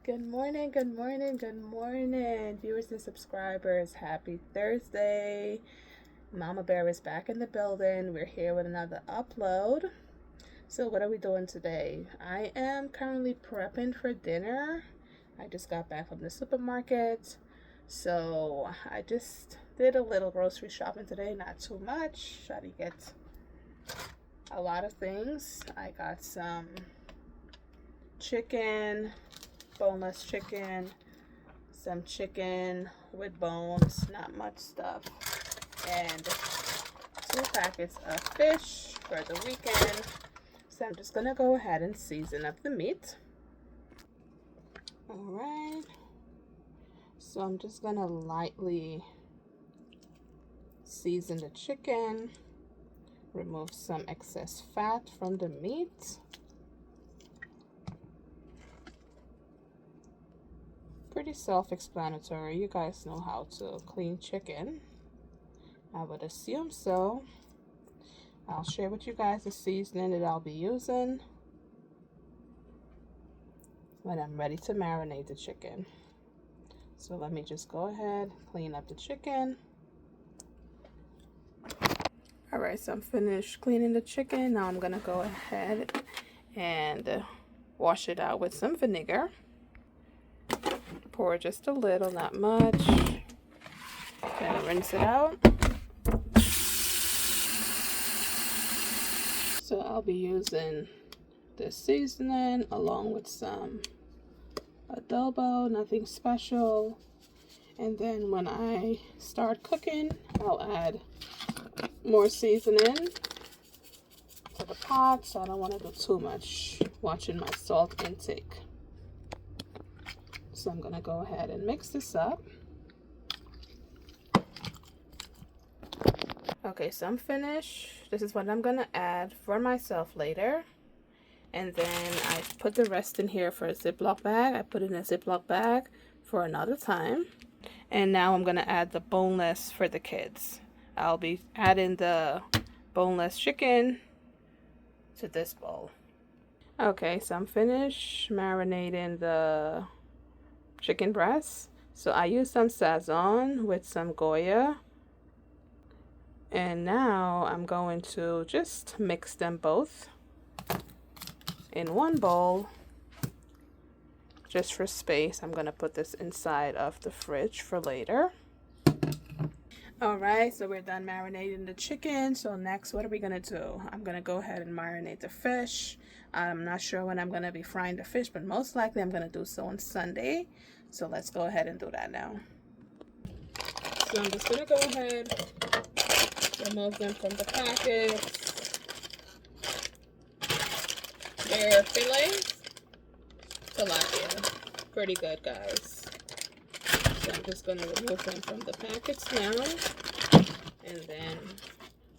Good morning, good morning, good morning, viewers and subscribers. Happy Thursday. Mama Bear is back in the building. We're here with another upload. So, what are we doing today? I am currently prepping for dinner. I just got back from the supermarket. So, I just did a little grocery shopping today, not too much. Try to get a lot of things. I got some chicken, boneless chicken, some chicken with bones, not much stuff, and 2 packets of fish for the weekend. So I'm just gonna go ahead and season up the meat. All right, so I'm just gonna lightly season the chicken, remove some excess fat from the meat. Pretty self-explanatory. You guys know how to clean chicken. I would assume so. I'll share with you guys the seasoning that I'll be using when I'm ready to marinate the chicken. So let me just go ahead, clean up the chicken. All right, so I'm finished cleaning the chicken. Now I'm gonna go ahead and wash it out with some vinegar. Pour just a little, not much. Then rinse it out. So I'll be using this seasoning along with some adobo, nothing special. And then when I start cooking, I'll add more seasoning to the pot. So I don't want to do too much, watching my salt intake. So I'm gonna go ahead and mix this up. Okay, so I'm finished. This is what I'm gonna add for myself later. And then I put the rest in here for a Ziploc bag. I put it in a Ziploc bag for another time. And now I'm gonna add the boneless for the kids. I'll be adding the boneless chicken to this bowl. Okay, so I'm finished marinating the chicken breast. So I use some Sazon with some Goya. And now I'm going to just mix them both in one bowl. Just for space, I'm gonna put this inside of the fridge for later. All right, so we're done marinating the chicken. So next, what are we gonna do? I'm gonna go ahead and marinate the fish. I'm not sure when I'm gonna be frying the fish, but most likely I'm gonna do so on Sunday. So let's go ahead and do that now. So I'm just gonna go ahead, remove them from the packets. They're fillets. Tilapia. Pretty good, guys. So I'm just going to remove them from the packets now. And then,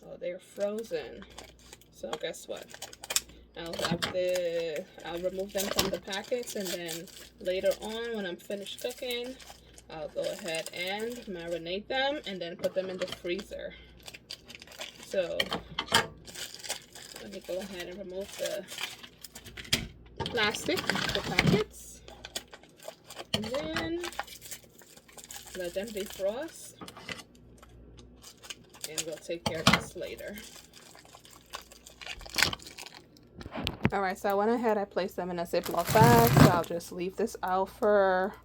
oh, they're frozen. So guess what? I'll remove them from the packets, and then later on when I'm finished cooking, I'll go ahead and marinate them and then put them in the freezer. So let me go ahead and remove the plastic, the packets, and then let them defrost, and we'll take care of this later. All right, so I went ahead, I placed them in a Ziploc bag, so I'll just leave this out for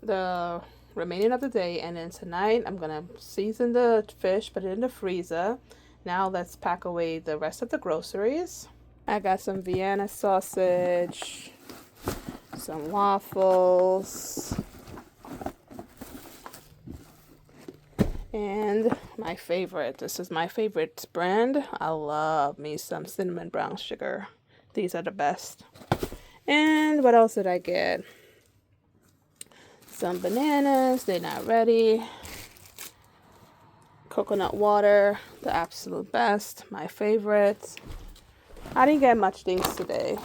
the remaining of the day, and then tonight I'm gonna season the fish, put it in the freezer. Now let's pack away the rest of the groceries. I got some Vienna sausage, some waffles, and my favorite. This is my favorite brand. I love me some cinnamon brown sugar. These are the best. And what else did I get? Some bananas. They're not ready. Coconut water, the absolute best. My favorite. I didn't get much things today.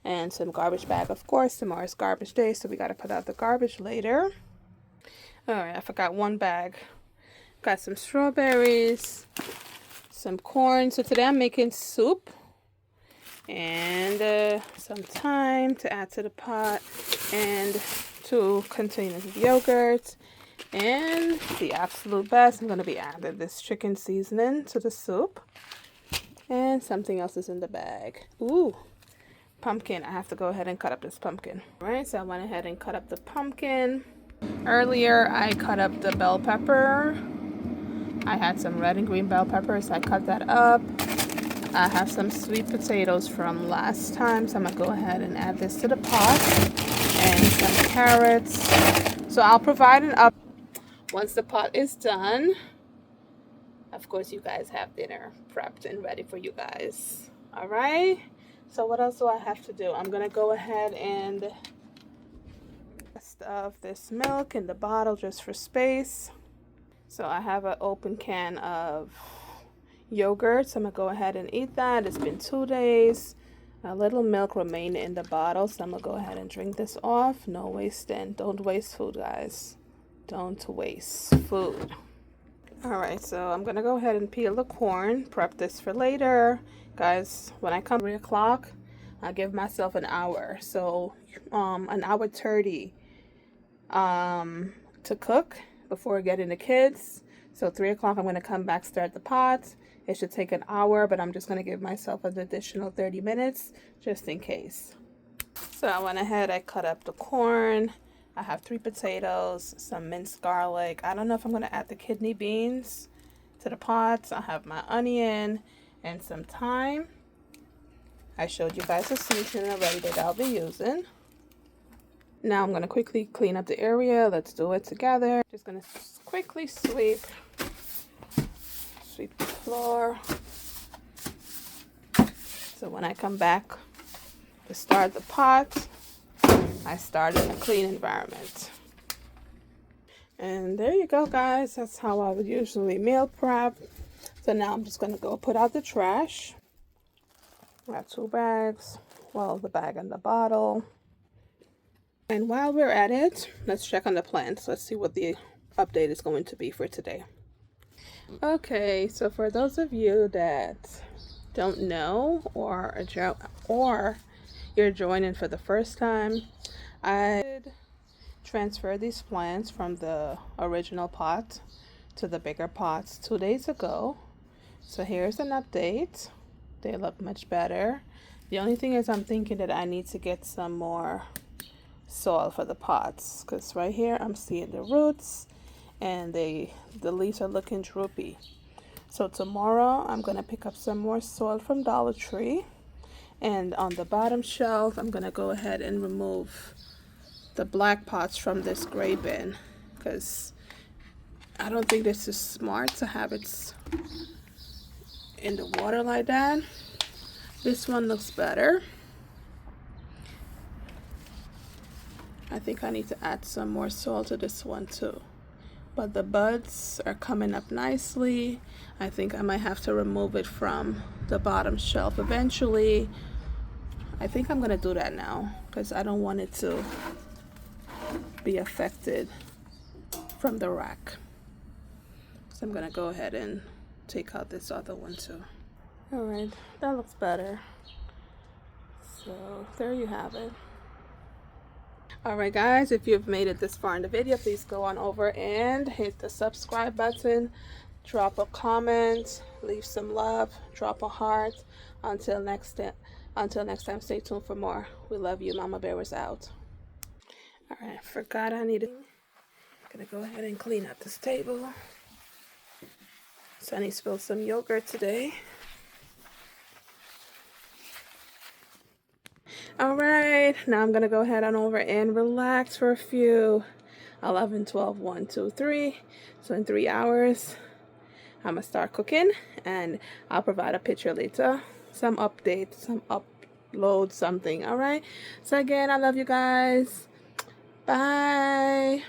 And some garbage bag, of course. Tomorrow's garbage day, so we got to put out the garbage later. Alright, I forgot one bag. Got some strawberries, some corn. So today I'm making soup. and some thyme to add to the pot, and 2 containers of yogurt, and the absolute best, I'm going to be adding this chicken seasoning to the soup, and something else is in the bag. Ooh, pumpkin. I have to go ahead and cut up this pumpkin. All right, so I went ahead and cut up the pumpkin. Earlier I cut up the bell pepper. I had some red and green bell peppers, so I cut that up. I have some sweet potatoes from last time, so I'm gonna go ahead and add this to the pot, and some carrots. So I'll provide an up once the pot is done. Of course, you guys have dinner prepped and ready for you guys. All right, so what else do I have to do? I'm gonna go ahead and of this milk in the bottle just for space. So I have an open can of yogurt, so I'm gonna go ahead and eat that. It's been 2 days. A little milk remained in the bottle, so I'm gonna go ahead and drink this off. No wasting. Don't waste food, guys. Don't waste food. All right, so I'm gonna go ahead and peel the corn, prep this for later. Guys, when I come 3 o'clock, I give myself an hour. So an hour 30 to cook before getting the kids. So 3 o'clock, I'm going to come back, start the pot. It should take an hour, but I'm just going to give myself an additional 30 minutes just in case. So I went ahead, I cut up the corn. I have 3 potatoes, some minced garlic. I don't know if I'm going to add the kidney beans to the pot. I have my onion and some thyme. I showed you guys the seasoning already that I'll be using. Now I'm going to quickly clean up the area. Let's do it together. Just going to quickly sweep the floor. So when I come back to start the pot, I start in a clean environment. And there you go, guys. That's how I would usually meal prep. So now I'm just going to go put out the trash. I have 2 bags. Well, the bag and the bottle. And while we're at it, let's check on the plants. Let's see what the update is going to be for today. Okay, so for those of you that don't know or you're joining for the first time, I did transfer these plants from the original pot to the bigger pots 2 days ago. So here's an update. They look much better. The only thing is I'm thinking that I need to get some more soil for the pots, because right here I'm seeing the roots and the leaves are looking droopy. So tomorrow I'm going to pick up some more soil from Dollar Tree, and on the bottom shelf I'm going to go ahead and remove the black pots from this gray bin, because I don't think this is smart to have it in the water like that. This one looks better. I think I need to add some more soil to this one too. But the buds are coming up nicely. I think I might have to remove it from the bottom shelf eventually. I think I'm gonna do that now because I don't want it to be affected from the rack. So I'm gonna go ahead and take out this other one too. All right, that looks better. So there you have it. All right, guys, if you've made it this far in the video, please go on over and hit the subscribe button, drop a comment, leave some love, drop a heart. Until next time, stay tuned for more. We love you. Mama Bear is out. All right, I forgot I'm gonna go ahead and clean up this table. Sunny spilled some yogurt today. All right, now I'm gonna go ahead on over and relax for a few 11, 12, 1, 2, 3. So in 3 hours I'm gonna start cooking, and I'll provide a picture later, some update, some upload, something. All right, so again, I love you guys. Bye.